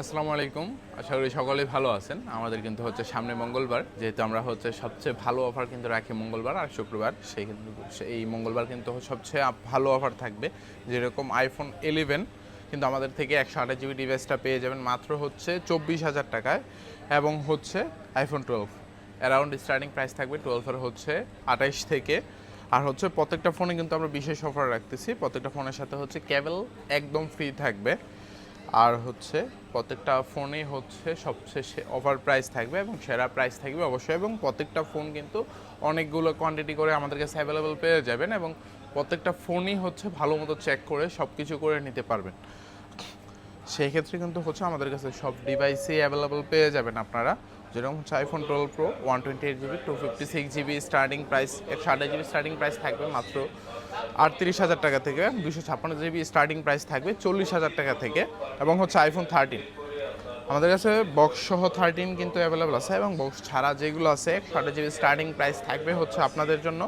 আসসালামু আলাইকুম। আশা করি সকলেই ভালো আছেন। আমাদের কিন্তু হচ্ছে সামনে মঙ্গলবার, যেহেতু আমরা হচ্ছে সবচেয়ে ভালো অফার কিন্তু রাখি মঙ্গলবার আর শুক্রবার। এই মঙ্গলবার কিন্তু সবচেয়ে ভালো অফার থাকবে। যেরকম আইফোন 11 কিন্তু আমাদের থেকে 128 জিবি ডিভাইসটা পেয়ে যাবেন মাত্র হচ্ছে 24,000 টাকায়, এবং হচ্ছে আইফোন 12 অ্যারাউন্ড স্টার্টিং প্রাইস থাকবে 12 হচ্ছে 28 থেকে। আর হচ্ছে প্রত্যেকটা ফোনে কিন্তু আমরা বিশেষ অফার রাখতেছি। প্রত্যেকটা ফোনের সাথে হচ্ছে কেবল একদম ফ্রি থাকবে। আর হচ্ছে প্রত্যেকটা ফোনে হচ্ছে সবচেয়ে অফার প্রাইস থাকবে এবং সেরা প্রাইস থাকবে অবশ্যই, এবং প্রত্যেকটা ফোন কিন্তু অনেকগুলো কোয়ান্টিটি করে আমাদের কাছে অ্যাভেলেবেল পেয়ে যাবেন, এবং প্রত্যেকটা ফোনই হচ্ছে ভালো মতো চেক করে সব কিছু করে নিতে পারবেন। সেই ক্ষেত্রে কিন্তু হচ্ছে আমাদের কাছে সব ডিভাইসই অ্যাভেলেবেল পেয়ে যাবেন আপনারা। যেরকম হচ্ছে iPhone 12 pro 128 GB 256 GB starting price, 128 GB starting price থাকবে মাত্র 38,000 টাকা থেকে। 256 জিবি স্টার্টিং প্রাইস থাকবে 40,000 টাকা থেকে। এবং হচ্ছে আইফোন 13 আমাদের কাছে বক্স সহ 13 কিন্তু অ্যাভেলেবেল আছে, এবং বক্স ছাড়া যেগুলো আছে 128 জিবি স্টার্টিং প্রাইস থাকবে হচ্ছে আপনাদের জন্য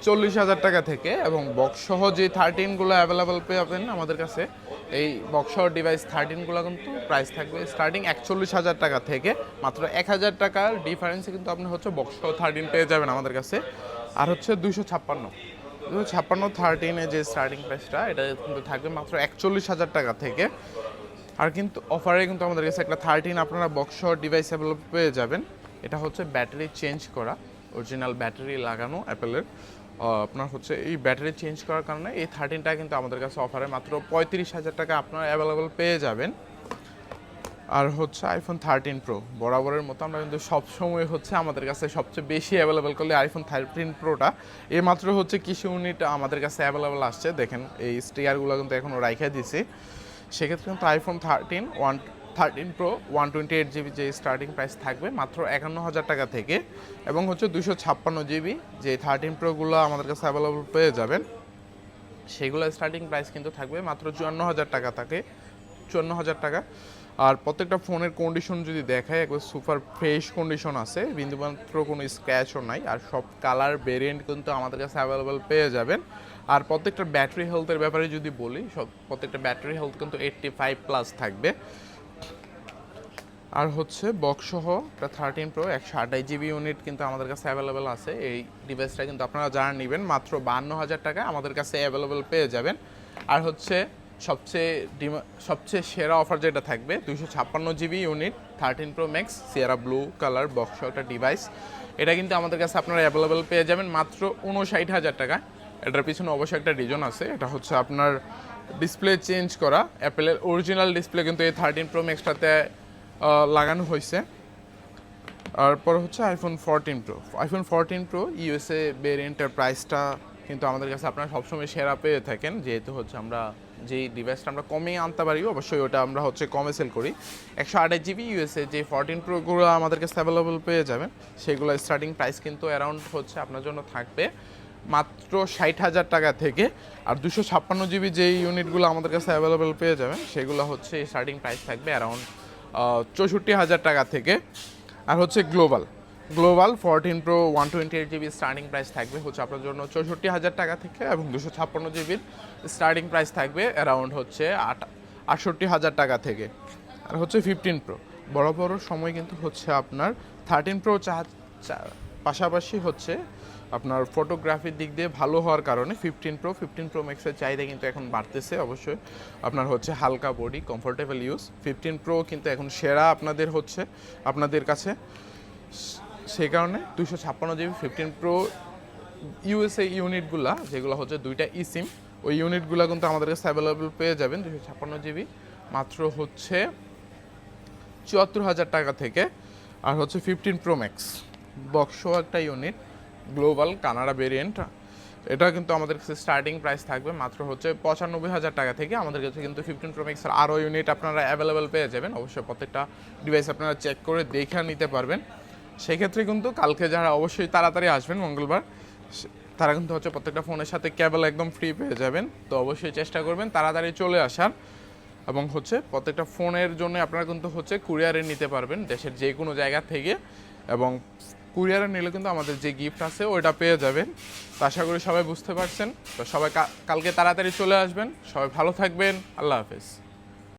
40,000 টাকা থেকে। এবং বক্স সহ যে 13গুলো অ্যাভেলেবেল পাবেন আমাদের কাছে, এই বক্স সহ ডিভাইস 13গুলো কিন্তু প্রাইস থাকবে স্টার্টিং 41,000 টাকা থেকে। মাত্র 1,000 টাকার ডিফারেন্সে কিন্তু আপনি হচ্ছে বক্স সহ 13 পেয়ে যাবেন আমাদের কাছে। আর হচ্ছে 256 13-এ যে স্টার্টিং প্রাইসটা, এটা কিন্তু থাকবে মাত্র 41,000 টাকা থেকে। আর কিন্তু অফারে কিন্তু আমাদের কাছে একটা 13 আপনারা বক্স সহ ডিভাইস অ্যাভেলেবল পেয়ে যাবেন। এটা হচ্ছে ব্যাটারি চেঞ্জ করা, অরিজিনাল ব্যাটারি লাগানো অ্যাপেলের। আপনার হচ্ছে এই ব্যাটারি চেঞ্জ করার কারণে এই 13টা কিন্তু আমাদের কাছে অফারে মাত্র 35,000 টাকা আপনারা অ্যাভেলেবল পেয়ে যাবেন। আর হচ্ছে আইফোন 13 প্রো বরাবরের মতো আমরা কিন্তু সবসময় হচ্ছে আমাদের কাছে সবচেয়ে বেশি অ্যাভেলেবেল করলে আইফোন 13 প্রোটা মাত্র হচ্ছে কিছু ইউনিট আমাদের কাছে অ্যাভেলেবেল আসছে। দেখেন এই স্টিকারগুলো কিন্তু এখনও রাইখা দিছি। সেক্ষেত্রে কিন্তু আইফোন 13 প্রো 128 জিবি যে স্টার্টিং প্রাইস থাকবে মাত্র 51,000 টাকা থেকে। এবং হচ্ছে 256 জিবি যে 13 প্রোগুলো আমাদের কাছে অ্যাভেলেবল পেয়ে যাবেন, সেগুলো স্টার্টিং প্রাইস কিন্তু থাকবে মাত্র 54,000 টাকা থাকে, 54,000 টাকা। আর প্রত্যেকটা ফোনের কন্ডিশন যদি দেখায়, একবার সুপার ফ্রেশ কন্ডিশন আছে, বিন্দুমাত্র কোনো স্ক্র্যাচও নাই। আর সব কালার ভেরিয়েন্ট কিন্তু আমাদের কাছে অ্যাভেলেবেল পেয়ে যাবেন। আর প্রত্যেকটা ব্যাটারি হেলথের ব্যাপারে যদি বলি, প্রত্যেকটা ব্যাটারি হেলথ কিন্তু 85+ থাকবে। আর হচ্ছে বক্স সহ 13 প্রো 128 জিবি ইউনিট কিন্তু আমাদের কাছে অ্যাভেলেবেল আছে। এই ডিভাইসটা কিন্তু আপনারা যারা নেবেন মাত্র 52,000 টাকা আমাদের কাছে অ্যাভেলেবেল পেয়ে যাবেন। আর হচ্ছে সবচেয়ে সেরা অফার যেটা থাকবে, 256 GB unit 13 pro max Sierra blue colour box সহ একটা ডিভাইস। এটা কিন্তু আমাদের কাছে আপনারা অ্যাভেলেবেল পেয়ে যাবেন মাত্র 59,000 টাকা। এটার পিছনে অবশ্যই একটা রিজন আছে, এটা হচ্ছে আপনার ডিসপ্লে চেঞ্জ করা। অ্যাপেলের অরিজিনাল ডিসপ্লে কিন্তু এই 13 প্রো ম্যাক্সটাতে লাগানো হয়েছে। তারপর হচ্ছে আইফোন 14 প্রো ইউএসএ ভেরিয়েন্টের প্রাইসটা কিন্তু আমাদের কাছে আপনারা সবসময় সেরা পেয়ে থাকেন, যেহেতু হচ্ছে আমরা যেই ডিভাইসটা আমরা কমে আনতে পারি অবশ্যই ওটা আমরা হচ্ছে কমে সেল করি। 128 জিবি ইউএসএ যে 14 প্রোগুলো আমাদের কাছে অ্যাভেলেবল পেয়ে যাবেন, সেগুলো স্টার্টিং প্রাইস কিন্তু অ্যারাউন্ড হচ্ছে আপনার জন্য থাকবে মাত্র 60,000 টাকা থেকে। আর 256 জিবি যেই ইউনিটগুলো আমাদের কাছে অ্যাভেলেবল পেয়ে যাবেন, সেগুলো হচ্ছে স্টার্টিং প্রাইস থাকবে অ্যারাউন্ড 64,000 টাকা থেকে। আর হচ্ছে global 14 pro 128 GB starting price থাকবে হচ্ছে আপনার জন্য 64,000 টাকা থেকে, এবং 256 জিবির স্টার্টিং প্রাইস থাকবে অ্যারাউন্ড হচ্ছে 68,000 টাকা থেকে। আর হচ্ছে 15 প্রো বড় সময় কিন্তু হচ্ছে আপনার 13 প্রো পাশাপাশি হচ্ছে আপনার ফটোগ্রাফির দিক দিয়ে ভালো হওয়ার কারণে 15 প্রো ম্যাক্সের চাহিদা কিন্তু এখন বাড়তেছে। অবশ্যই আপনার হচ্ছে হালকা বডি কমফোর্টেবল ইউজ 15 প্রো কিন্তু এখন সেরা আপনাদের কাছে। সেই কারণে 256 জিবি 15 প্রো ইউএসএ ইউনিটগুলা, যেগুলো হচ্ছে দুইটা সিম, ওই ইউনিটগুলো কিন্তু আমাদের কাছে অ্যাভেলেবল পেয়ে যাবেন 256 জিবি মাত্র হচ্ছে 74,000 টাকা থেকে। আর হচ্ছে 15 প্রো ম্যাক্স বক্স একটা ইউনিট গ্লোবাল কানাডা ভেরিয়েন্ট, এটা কিন্তু আমাদের কাছে স্টার্টিং প্রাইস থাকবে মাত্র হচ্ছে 95,000 টাকা থেকে। আমাদের কাছে কিন্তু 15 প্রো ম্যাক্সের আরও ইউনিট আপনারা অ্যাভেলেবেল পেয়ে যাবেন। অবশ্যই প্রত্যেকটা ডিভাইস আপনারা চেক করে দেখে নিতে পারবেন। সেক্ষেত্রে কিন্তু কালকে যারা অবশ্যই তাড়াতাড়ি আসবেন মঙ্গলবার, তারা কিন্তু হচ্ছে প্রত্যেকটা ফোনের সাথে কেবল একদম ফ্রি পেয়ে যাবেন। তো অবশ্যই চেষ্টা করবেন তাড়াতাড়ি চলে আসার। এবং হচ্ছে প্রত্যেকটা ফোনের জন্য আপনারা কিন্তু হচ্ছে কুরিয়ারে নিতে পারবেন দেশের যে কোনো জায়গা থেকে, এবং কুরিয়ারে নিলে কিন্তু আমাদের যে গিফট আছে ওইটা পেয়ে যাবেন। তো আশা করি সবাই বুঝতে পারছেন। তো সবাই কালকে তাড়াতাড়ি চলে আসবেন। সবাই ভালো থাকবেন। আল্লাহ হাফেজ।